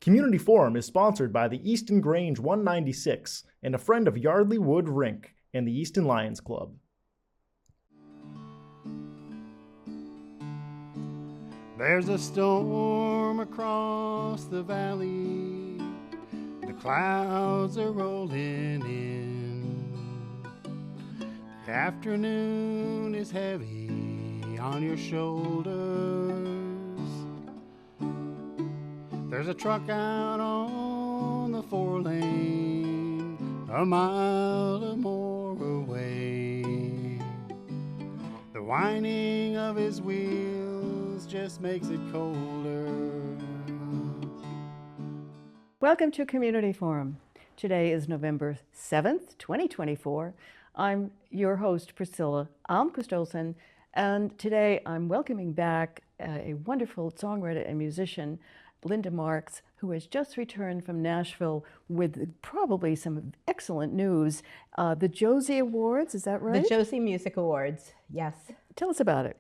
Community Forum is sponsored by the Easton Grange 196 and a friend of Yardley Wood Rink and the Easton Lions Club. There's a storm across the valley, the clouds are rolling in. The afternoon is heavy on your shoulders. There's a truck out on the 4-lane, a mile or more away. The whining of his wheels just makes it colder. Welcome to Community Forum. Today is November 7th, 2024. I'm your host, Priscilla, Almquist Olsen, and today I'm welcoming back a wonderful songwriter and musician, Linda Marks, who has just returned from Nashville with probably some excellent news. The Josie Awards, is that right? The Josie Music Awards, yes. Tell us about it.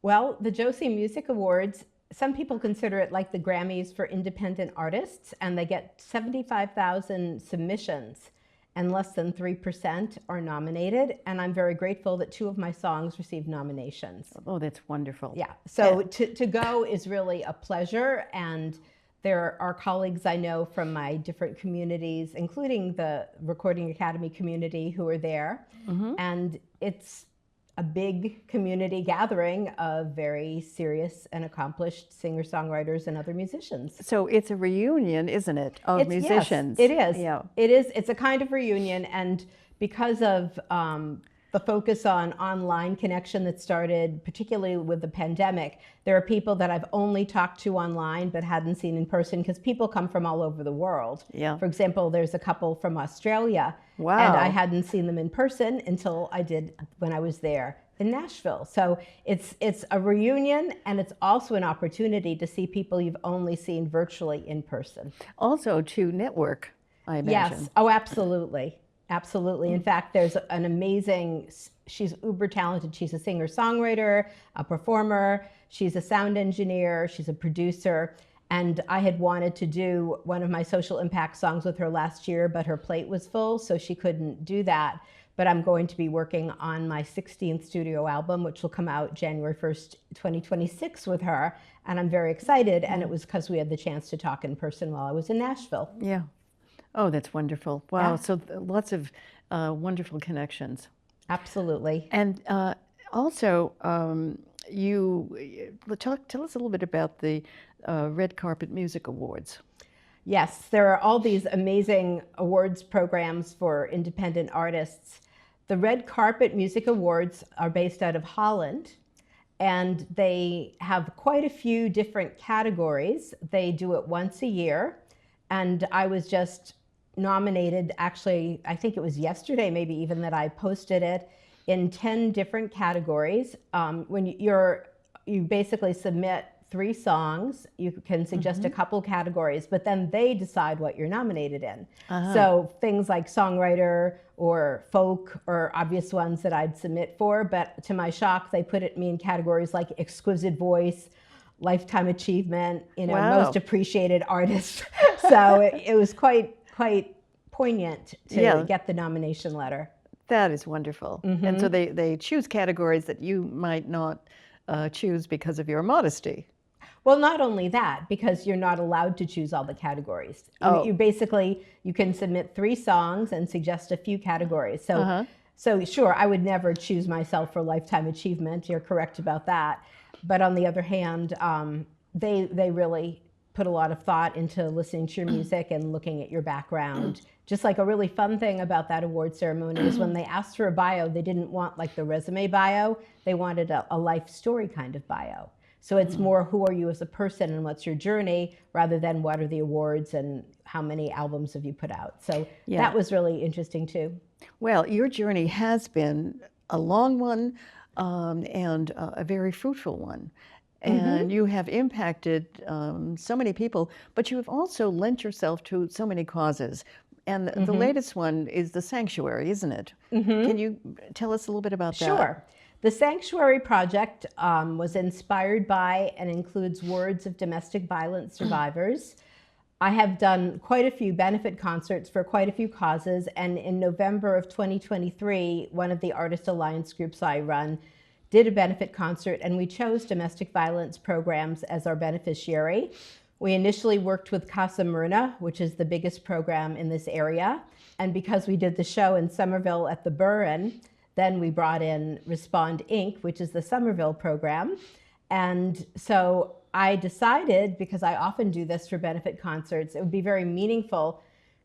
Well, the Josie Music Awards, some people consider it like the Grammys for independent artists, and they get 75,000 submissions, and less than 3% are nominated. And I'm very grateful that 2 of my songs received nominations. Oh, that's wonderful. Yeah, so to go is really a pleasure. And there are colleagues I know from my different communities, including the Recording Academy community, who are there. Mm-hmm. And it's a big community gathering of very serious and accomplished singer-songwriters and other musicians. So it's a reunion, isn't it, of musicians? Yes, it is. Yeah. It is. It's a kind of reunion, and because of the focus on online connection that started, particularly with the pandemic, there are people that I've only talked to online but hadn't seen in person, because people come from all over the world. Yeah. For example, there's a couple from Australia. Wow. And I hadn't seen them in person until I did when I was there in Nashville. So it's a reunion, and it's also an opportunity to see people you've only seen virtually in person. Also to network, I imagine. Yes. Oh, absolutely. Absolutely. In fact, there's an amazing, she's uber talented. She's a singer-songwriter, a performer. She's a sound engineer. She's a producer. And I had wanted to do one of my social impact songs with her last year, but her plate was full, so she couldn't do that. But I'm going to be working on my 16th studio album, which will come out January 1st, 2026 with her. And I'm very excited. And it was because we had the chance to talk in person while I was in Nashville. Yeah. Oh, that's wonderful. Wow. Yeah. So lots of wonderful connections. Absolutely. And also, tell us a little bit about the Red Carpet Music Awards. Yes, there are all these amazing awards programs for independent artists. The Red Carpet Music Awards are based out of Holland, and they have quite a few different categories. They do it once a year, and I was just nominated, actually, I think it was yesterday, maybe even, that I posted it, in 10 different categories. When you basically submit 3 songs, you can suggest a couple categories, but then they decide what you're nominated in. So things like songwriter or folk or obvious ones that I'd submit for, but to my shock, they put me in categories like exquisite voice, lifetime achievement, most appreciated artist. So it was quite poignant to get the nomination letter. That is wonderful. Mm-hmm. And so they choose categories that you might not choose because of your modesty. Well, not only that, because you're not allowed to choose all the categories. Oh. You can submit 3 songs and suggest a few categories. So, so sure, I would never choose myself for lifetime achievement. You're correct about that. But on the other hand, they really put a lot of thought into listening to your music and looking at your background. Just like a really fun thing about that award ceremony is when they asked for a bio, they didn't want like the resume bio. They wanted a life story kind of bio. So it's more, who are you as a person and what's your journey, rather than what are the awards and how many albums have you put out. So that was really interesting too. Well, your journey has been a long one and a very fruitful one. And you have impacted so many people, but you have also lent yourself to so many causes. And the latest one is the Sanctuary, isn't it? Can you tell us a little bit about that? Sure. The Sanctuary Project was inspired by and includes words of domestic violence survivors. I have done quite a few benefit concerts for quite a few causes, and in November of 2023, one of the Artist Alliance groups I run did a benefit concert, and we chose domestic violence programs as our beneficiary. We initially worked with Casa Myrna, which is the biggest program in this area, and because we did the show in Somerville at the Burren, then we brought in Respond Inc., which is the Somerville program. And so I decided, because I often do this for benefit concerts, it would be very meaningful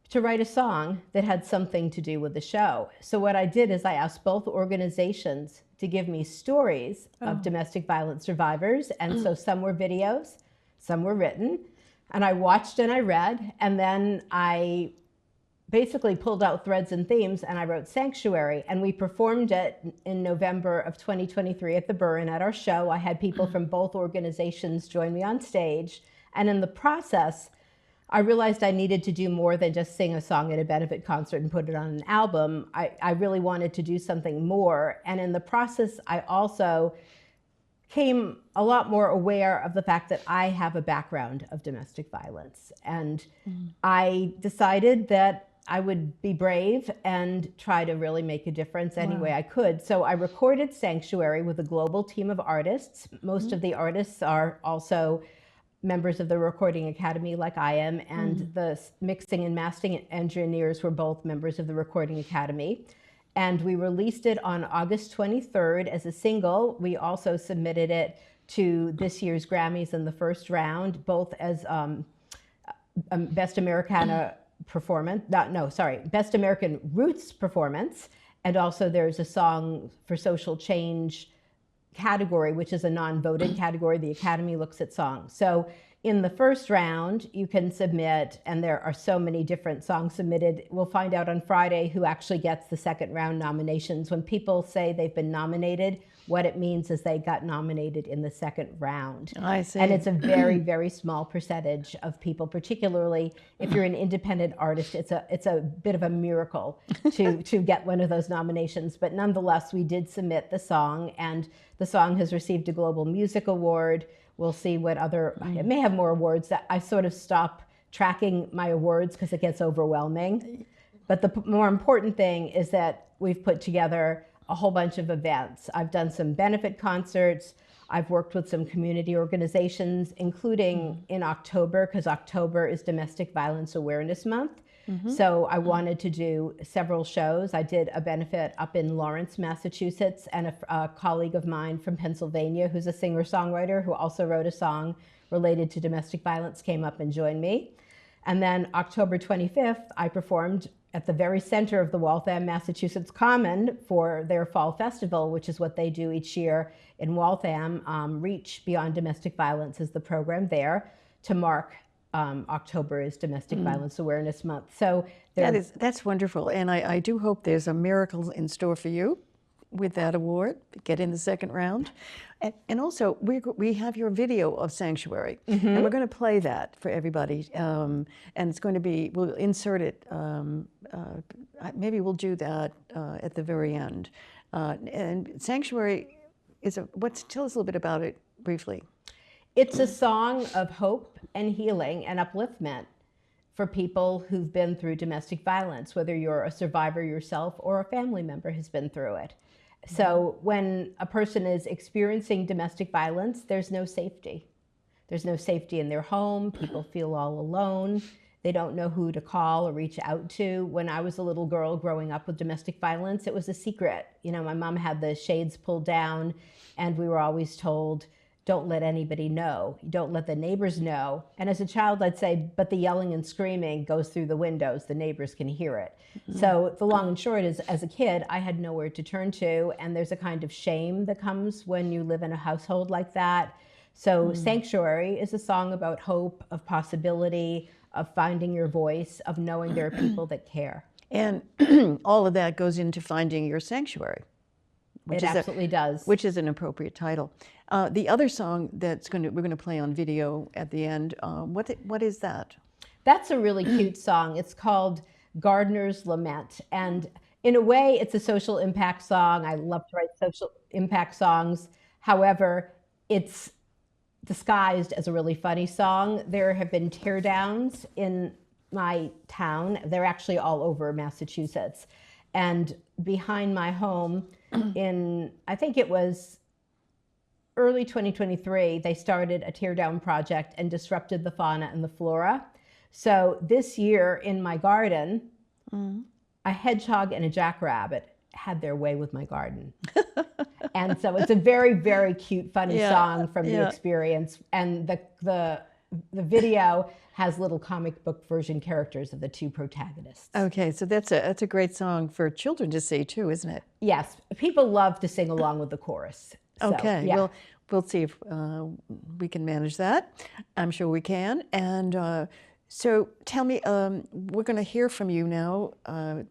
to write a song that had something to do with the show. So what I did is I asked both organizations to give me stories of domestic violence survivors. And so some were videos, some were written. And I watched and I read, and then I basically pulled out threads and themes, and I wrote Sanctuary, and we performed it in November of 2023 at the Burren at our show. I had people from both organizations join me on stage, and in the process, I realized I needed to do more than just sing a song at a benefit concert and put it on an album. I really wanted to do something more, and in the process, I also came a lot more aware of the fact that I have a background of domestic violence, and I decided that I would be brave and try to really make a difference any way I could. So I recorded Sanctuary with a global team of artists. Most of the artists are also members of the Recording Academy like I am, and the mixing and mastering engineers were both members of the Recording Academy. And we released it on August 23rd as a single. We also submitted it to this year's Grammys in the first round, both as Best Americana performance, Best American Roots performance, and also there's a song for social change category, which is a non-voted category. The Academy looks at songs. So in the first round, you can submit, and there are so many different songs submitted. We'll find out on Friday who actually gets the second round nominations. When people say they've been nominated, what it means is they got nominated in the second round. I see. And it's a very, very small percentage of people, particularly if you're an independent artist. It's a bit of a miracle to get one of those nominations. But nonetheless, we did submit the song, and the song has received a Global Music Award. We'll see what other, it may have more awards. That I sort of stop tracking my awards because it gets overwhelming. But the more important thing is that we've put together a whole bunch of events. I've done some benefit concerts. I've worked with some community organizations, including in October, because October is Domestic Violence Awareness Month. So I wanted to do several shows. I did a benefit up in Lawrence, Massachusetts, and a colleague of mine from Pennsylvania, who's a singer-songwriter who also wrote a song related to domestic violence, came up and joined me. And then October 25th, I performed at the very center of the Waltham, Massachusetts Common for their Fall Festival, which is what they do each year in Waltham. Reach Beyond Domestic Violence is the program there to mark October is Domestic Violence Awareness Month. So that's wonderful, and I do hope there's a miracle in store for you with that award. Get in the second round, and also we have your video of Sanctuary, and we're going to play that for everybody. And it's going to be, we'll insert it. Maybe we'll do that at the very end. And Sanctuary is tell us a little bit about it briefly. It's a song of hope and healing and upliftment for people who've been through domestic violence, whether you're a survivor yourself or a family member has been through it. So when a person is experiencing domestic violence, there's no safety. There's no safety in their home. People feel all alone. They don't know who to call or reach out to. When I was a little girl growing up with domestic violence, it was a secret. You know, my mom had the shades pulled down, and we were always told, don't let anybody know. Don't let the neighbors know. And as a child, I'd say, but the yelling and screaming goes through the windows. The neighbors can hear it. So the long and short is, as a kid, I had nowhere to turn to. And there's a kind of shame that comes when you live in a household like that. So Sanctuary is a song about hope, of possibility, of finding your voice, of knowing there are people that care. And all of that goes into finding your sanctuary. It absolutely does. Which is an appropriate title. The other song we're going to play on video at the end, what is that? That's a really cute song. It's called Gardener's Lament. And in a way, it's a social impact song. I love to write social impact songs. However, it's disguised as a really funny song. There have been teardowns in my town. They're actually all over Massachusetts. And behind my home in, I think it was early 2023, they started a teardown project and disrupted the fauna and the flora. So this year in my garden, a hedgehog and a jackrabbit had their way with my garden. And so it's a very, very cute, funny song from the experience. And the video has little comic book version characters of the two protagonists. Okay, so that's a great song for children to see too, isn't it? Yes, people love to sing along with the chorus. So, Okay, yeah. we'll see if we can manage that. I'm sure we can. And so tell me, we're going to hear from you now,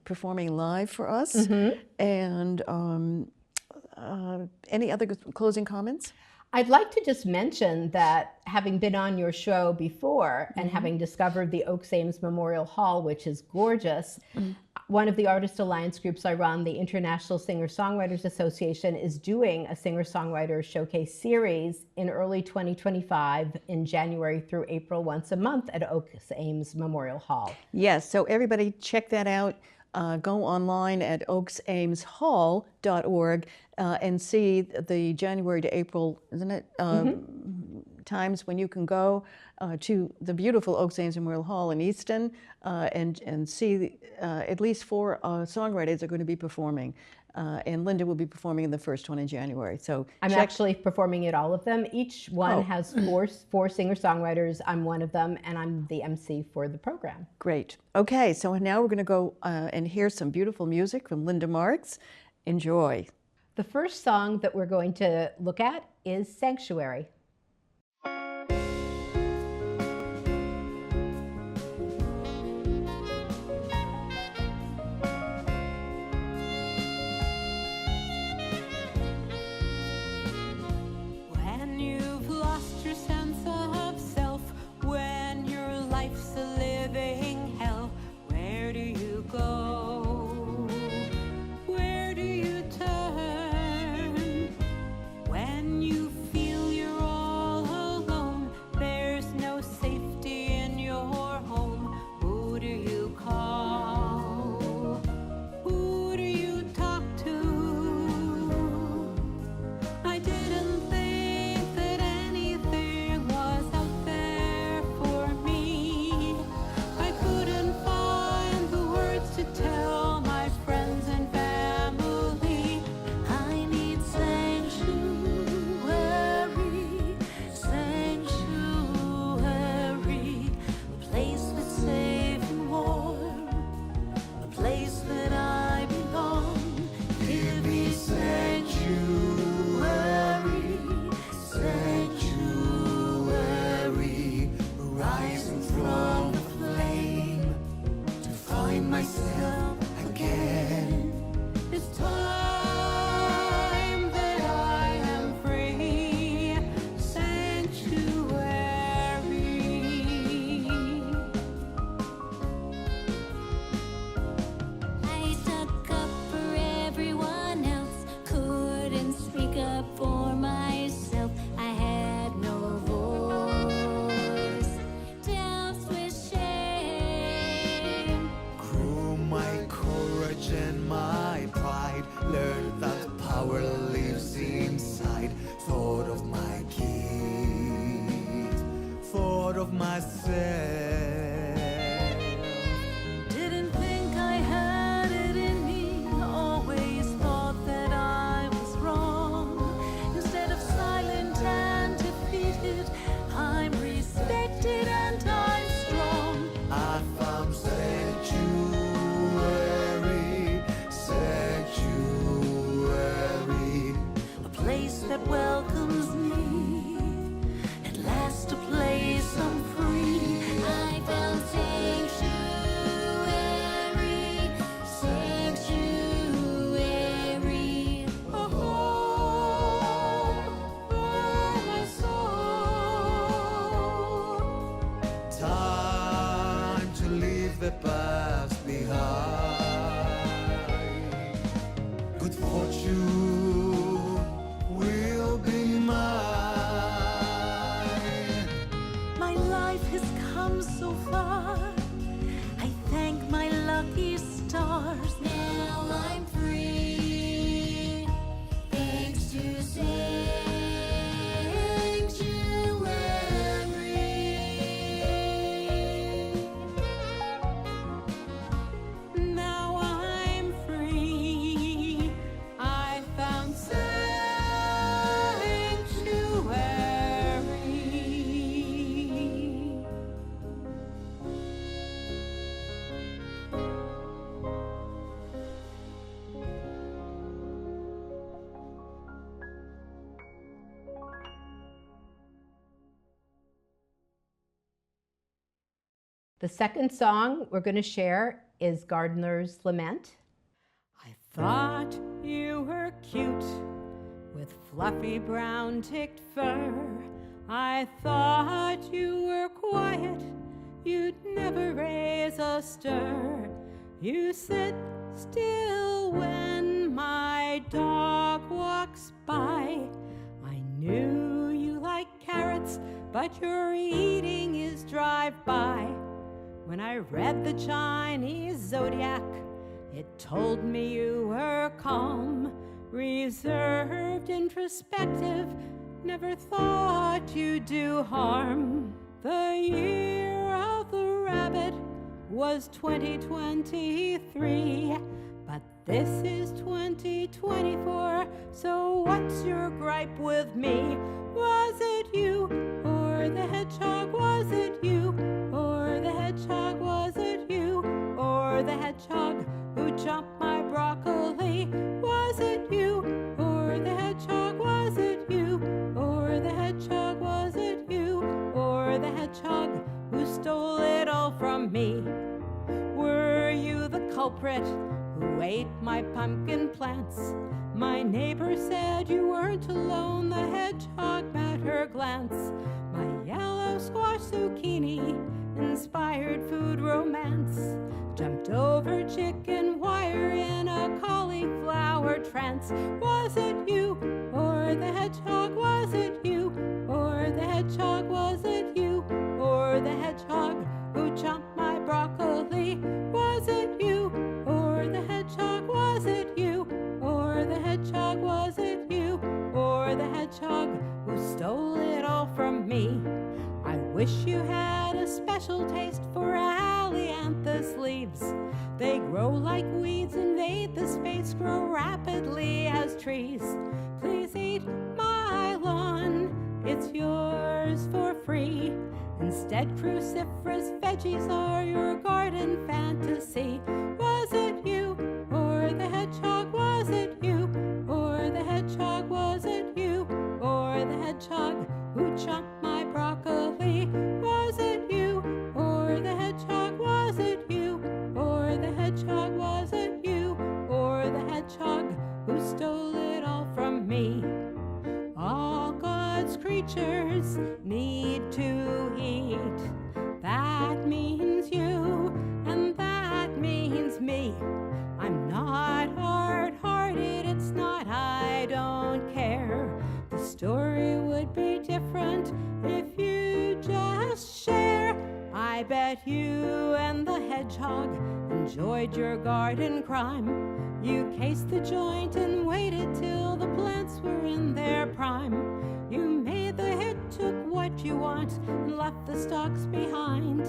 performing live for us. And any other closing comments? I'd like to just mention that having been on your show before and having discovered the Oaks Ames Memorial Hall, which is gorgeous, one of the Artist Alliance groups I run, the International Singer-Songwriters Association, is doing a singer-songwriter showcase series in early 2025 in January through April, once a month at Oaks Ames Memorial Hall. Yes, so everybody check that out. Go online at oaksameshall.org and see the January to April, isn't it, times when you can go to the beautiful Oaks Ames Memorial Hall in Easton and see at least 4 songwriters are going to be performing. And Linda will be performing in the first one in January. So I'm actually performing at all of them. Each one has four singer-songwriters. I'm one of them, and I'm the MC for the program. Great. Okay, so now we're going to go and hear some beautiful music from Linda Marks. Enjoy. The first song that we're going to look at is Sanctuary. Fortune will be mine. stars. Now I'm free, thanks to sanctuary. Now I'm free, I found sanctuary. The second song we're going to share is Gardener's Lament. I thought you were cute with fluffy brown ticked fur. I thought you were quiet, you'd never raise a stir. You sit still when my dog walks by. I knew you like carrots, but your eating is drive-by. When I read the Chinese zodiac, it told me you were calm, reserved, introspective, never thought you'd do harm. The year of the rabbit was 2023, but this is 2024, so what's your gripe with me? Was it you, or the hedgehog? Was it you, or the hedgehog? Was it you, or the hedgehog who chomped my broccoli? Was it you, or the hedgehog? Was it you, or the hedgehog? Was it you, or the hedgehog who stole it all from me? Were you the culprit who ate my pumpkin plants? My neighbor said you weren't alone, the hedgehog met her glance. My yellow squash zucchini inspired food romance, jumped over chicken wire in a cauliflower trance. Was it you, or the hedgehog? Was it you, or the hedgehog? Was it you, or the hedgehog who chomped my broccoli? Was it you, or the hedgehog? Was it you, or the hedgehog? Was it you, or the hedgehog who stole it all from me? I wish you had a special taste for ailanthus leaves. They grow like weeds, invade the space, grow rapidly as trees. Please eat my lawn, it's yours for free. Instead, cruciferous veggies are your garden fantasy. Was it you, or the hedgehog? Was it you, or the hedgehog? Was it you, or the hedgehog who chomped my broccoli? Was it you, or the hedgehog? Was it you, or the hedgehog? Was it you, or the hedgehog who stole it all from me? All God's creatures need to eat. That means you, and that means me. I'm not hard-hearted, it's not I don't care. The story would be different if you just share. I bet you and the hedgehog enjoyed your garden crime. You cased the joint and waited till the plants were in their prime. You made the hit, took what you want, and left the stalks behind.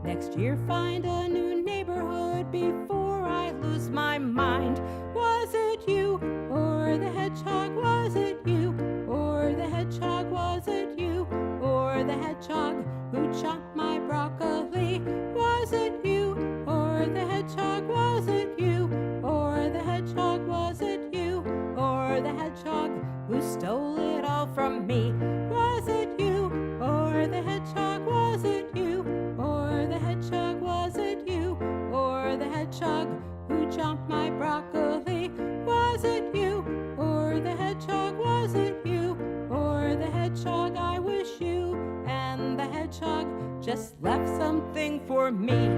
Next year find a new neighborhood before I lose my mind. Was it you, or the hedgehog? Was it you, or the hedgehog? Was it you, or the hedgehog who chopped my broccoli? Was it you, or the hedgehog? Was it you, or the hedgehog? Was it you, or the hedgehog who stole it all from me? Was it you, or the hedgehog? Was it you, or the hedgehog? Was it you, or the hedgehog who chomped my broccoli? Was it you, or the hedgehog? Was it you, or the hedgehog? I wish you and the hedgehog just left something for me.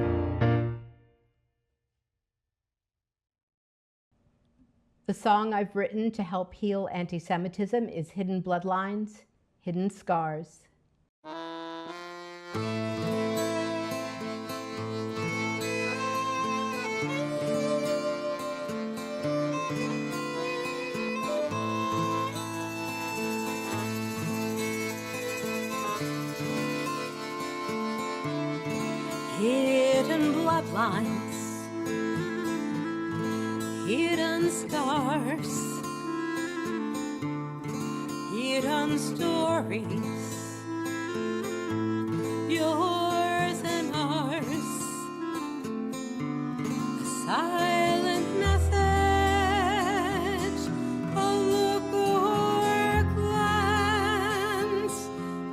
The song I've written to help heal anti-Semitism is Hidden Bloodlines, Hidden Scars. hidden bloodlines, hidden scars, hidden stories, yours and ours, a silent message, a look or glance,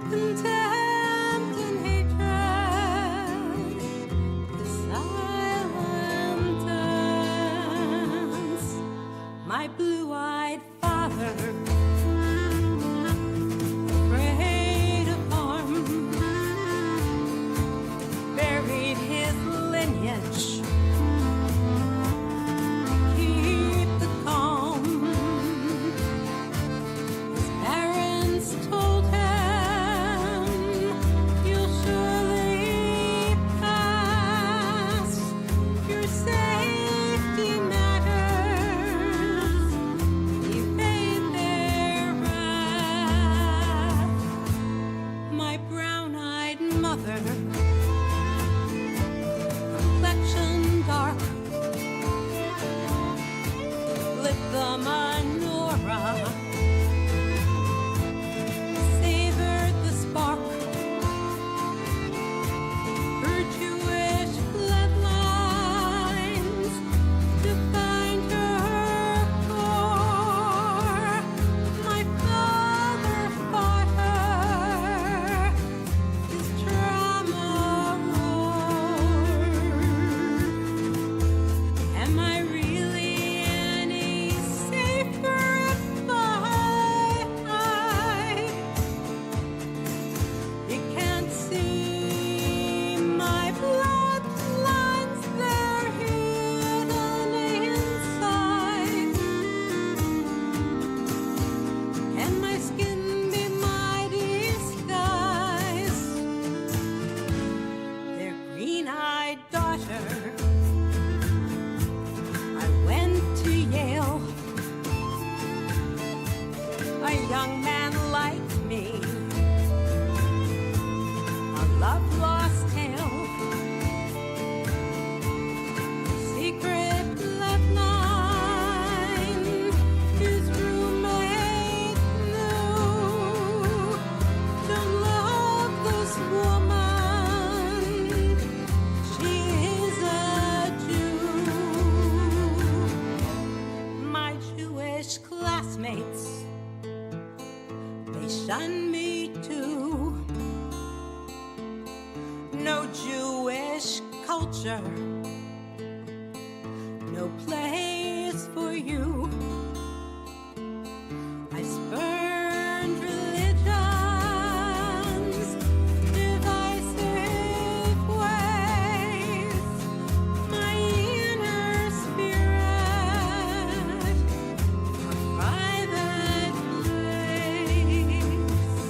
contempt and hatred, the silent dance. My blue-eyed father, afraid of harm, buried his lineage, keep the calm. His parents told him, you'll surely pass, your safety matters. He paid their wrath. My brown-eyed mother, complexion dark, lit the menorah, savored the spark. Her Jewish bloodlines defined her core. My father fought her, his trauma roared. Am I really any safer if I hide? You can't see my bloodlines, they're hidden inside. Can my skin be my disguise? Their green-eyed daughter, I went to Yale. A young man like me, a love-lost tale, secret bloodline, his roommate knew. Don't love this woman, she is a Jew. My Jewish classmates, they shun me too. No Jewish culture, no place for you. I spurned religion's divisive ways. My inner spirit, a private place.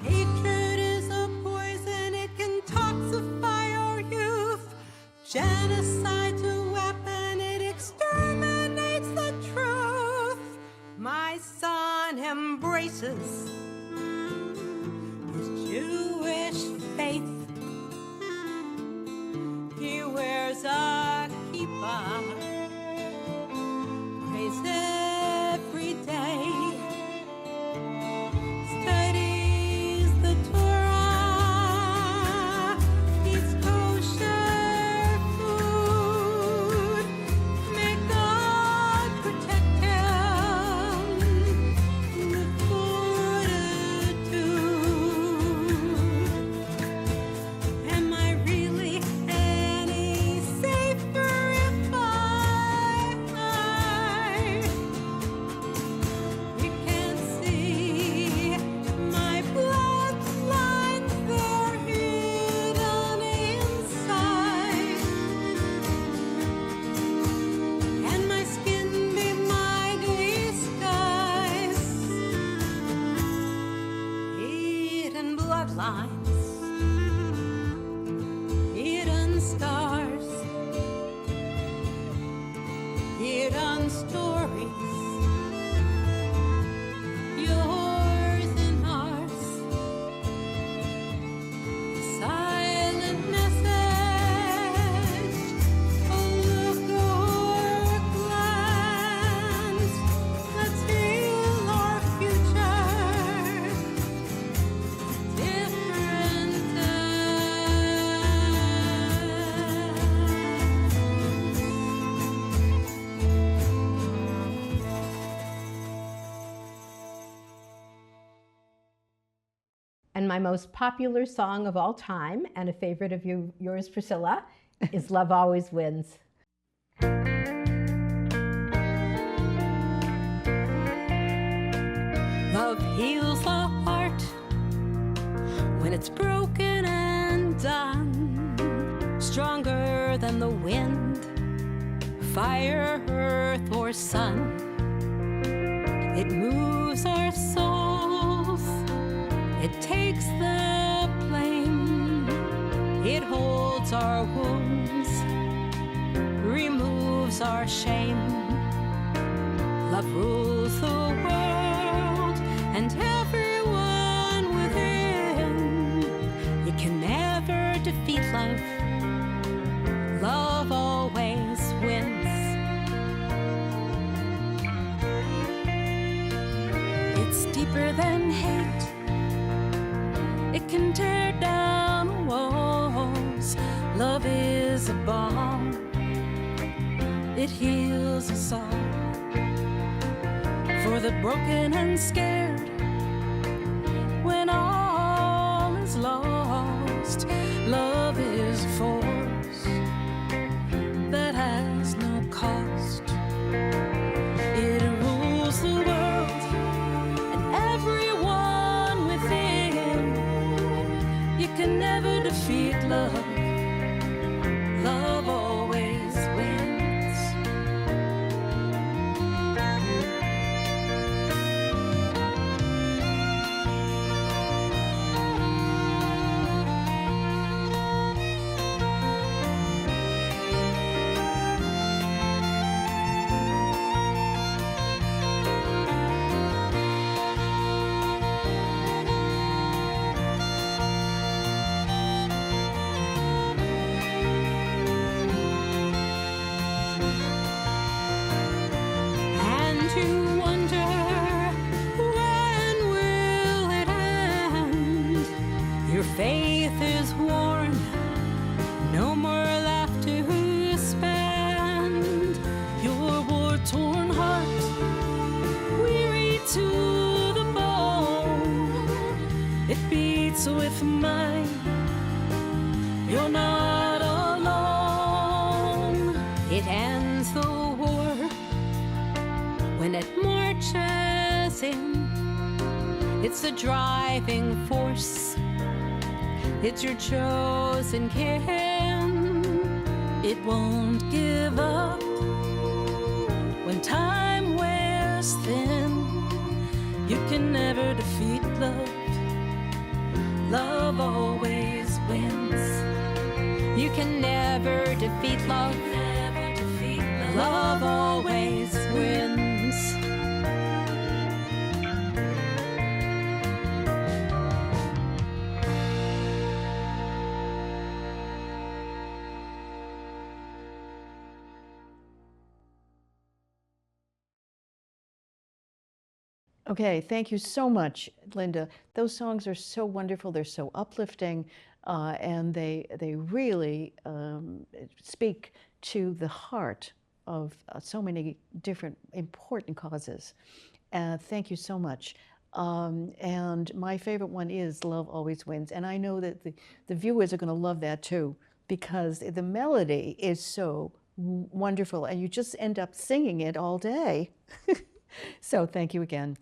Hatred is a poison, it can toxify our youth. Genocide's a weapon, it exterminates the truth. My son embraces his Jewish faith. He wears a kippah, prays every day, studies the Torah, eats kosher food. May God protect him with fortitude. Am I really any safer if I And my most popular song of all time, and a favorite of yours, Priscilla, is Love Always Wins. Love heals the heart when it's broken and done, stronger than the wind, fire, earth, or sun. It moves our souls, it takes the blame, it holds our wounds, removes our shame. Love rules the world and everyone within. You can never defeat love. Love always wins. It's deeper than hate. It can tear down walls. Love is a balm. It heals us all. For the broken and scared, when all is lost, love is a force that has no cost. It rules the world and everyone within. You can never defeat love. Love always wins. Faith is worn, no more life to spend. Your war-torn heart, weary to the bone, it beats with mine. You're not alone. It ends the war when it marches in. It's the driving force. It's your chosen kin. It won't give up when time wears thin. You can never defeat love. Love always wins. You can never defeat love. Love always wins. Okay, thank you so much, Linda. Those songs are so wonderful. They're so uplifting, and they really speak to the heart of so many different important causes. Thank you so much. And my favorite one is Love Always Wins. And I know that the viewers are going to love that too, because the melody is so wonderful, and you just end up singing it all day. So thank you again.